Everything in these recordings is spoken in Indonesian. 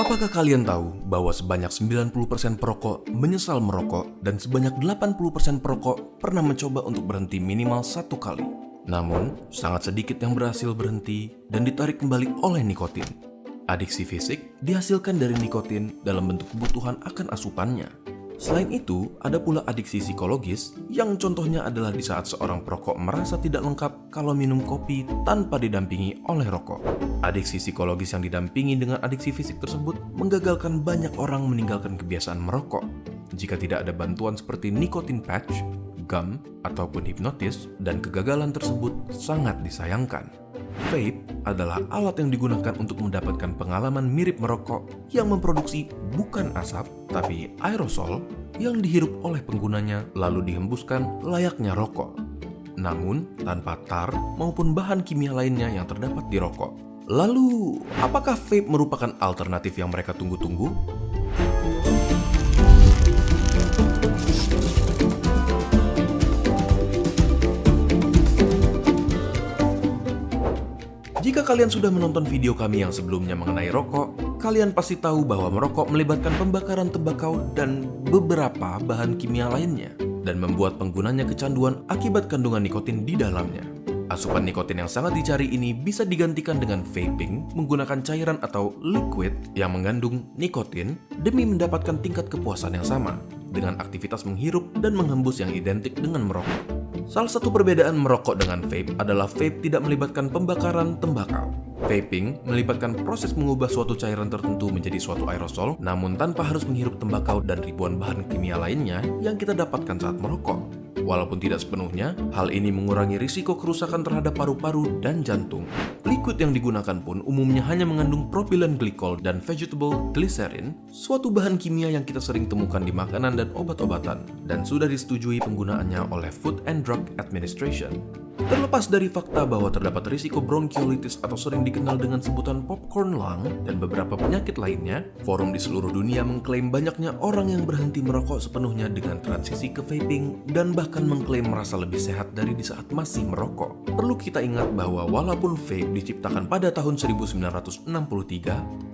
Apakah kalian tahu bahwa sebanyak 90% perokok menyesal merokok dan sebanyak 80% perokok pernah mencoba untuk berhenti minimal 1 kali? Namun, sangat sedikit yang berhasil berhenti dan ditarik kembali oleh nikotin. Adiksi fisik dihasilkan dari nikotin dalam bentuk kebutuhan akan asupannya. Selain itu, ada pula adiksi psikologis yang contohnya adalah di saat seorang perokok merasa tidak lengkap kalau minum kopi tanpa didampingi oleh rokok. Adiksi psikologis yang didampingi dengan adiksi fisik tersebut menggagalkan banyak orang meninggalkan kebiasaan merokok. Jika tidak ada bantuan seperti nikotin patch, gum, ataupun hipnotis, dan kegagalan tersebut sangat disayangkan. Vape adalah alat yang digunakan untuk mendapatkan pengalaman mirip merokok yang memproduksi bukan asap, tapi aerosol yang dihirup oleh penggunanya lalu dihembuskan layaknya rokok. Namun, tanpa tar maupun bahan kimia lainnya yang terdapat di rokok. Lalu, apakah vape merupakan alternatif yang mereka tunggu-tunggu? Jika kalian sudah menonton video kami yang sebelumnya mengenai rokok, kalian pasti tahu bahwa merokok melibatkan pembakaran tembakau dan beberapa bahan kimia lainnya, dan membuat penggunanya kecanduan akibat kandungan nikotin di dalamnya. Asupan nikotin yang sangat dicari ini bisa digantikan dengan vaping menggunakan cairan atau liquid yang mengandung nikotin demi mendapatkan tingkat kepuasan yang sama, dengan aktivitas menghirup dan menghembus yang identik dengan merokok. Salah satu perbedaan merokok dengan vape adalah vape tidak melibatkan pembakaran tembakau. Vaping melibatkan proses mengubah suatu cairan tertentu menjadi suatu aerosol, namun tanpa harus menghirup tembakau dan ribuan bahan kimia lainnya yang kita dapatkan saat merokok. Walaupun tidak sepenuhnya, hal ini mengurangi risiko kerusakan terhadap paru-paru dan jantung. Liquid yang digunakan pun umumnya hanya mengandung propylene glycol dan vegetable glycerin, suatu bahan kimia yang kita sering temukan di makanan dan obat-obatan, dan sudah disetujui penggunaannya oleh Food and Drug Administration. Terlepas dari fakta bahwa terdapat risiko bronkiolitis atau sering dikenal dengan sebutan popcorn lung dan beberapa penyakit lainnya, forum di seluruh dunia mengklaim banyaknya orang yang berhenti merokok sepenuhnya dengan transisi ke vaping dan bahkan mengklaim merasa lebih sehat dari di saat masih merokok. Perlu kita ingat bahwa walaupun vape diciptakan pada tahun 1963,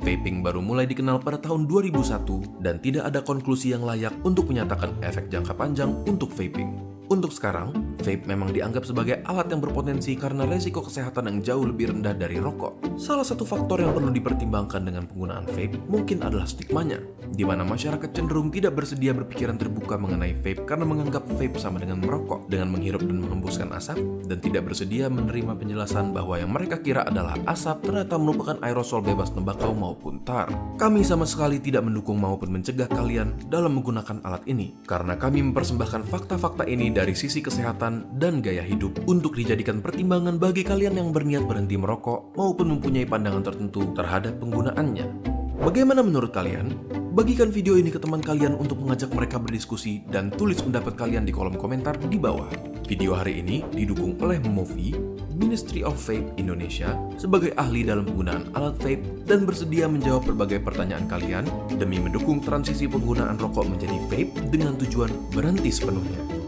vaping baru mulai dikenal pada tahun 2001 dan tidak ada konklusi yang layak untuk menyatakan efek jangka panjang untuk vaping. Untuk sekarang, vape memang dianggap sebagai alat yang berpotensi karena resiko kesehatan yang jauh lebih rendah dari rokok. Salah satu faktor yang perlu dipertimbangkan dengan penggunaan vape mungkin adalah stigmanya, di mana masyarakat cenderung tidak bersedia berpikiran terbuka mengenai vape karena menganggap vape sama dengan merokok, dengan menghirup dan menghembuskan asap, dan tidak bersedia menerima penjelasan bahwa yang mereka kira adalah asap ternyata merupakan aerosol bebas tembakau maupun tar. Kami sama sekali tidak mendukung maupun mencegah kalian dalam menggunakan alat ini, karena kami mempersembahkan fakta-fakta ini dari sisi kesehatan dan gaya hidup untuk dijadikan pertimbangan bagi kalian yang berniat berhenti merokok maupun mempunyai pandangan tertentu terhadap penggunaannya. Bagaimana menurut kalian? Bagikan video ini ke teman kalian untuk mengajak mereka berdiskusi dan tulis pendapat kalian di kolom komentar di bawah. Video hari ini didukung oleh Movi, Ministry of Vape Indonesia, sebagai ahli dalam penggunaan alat vape dan bersedia menjawab berbagai pertanyaan kalian demi mendukung transisi penggunaan rokok menjadi vape dengan tujuan berhenti sepenuhnya.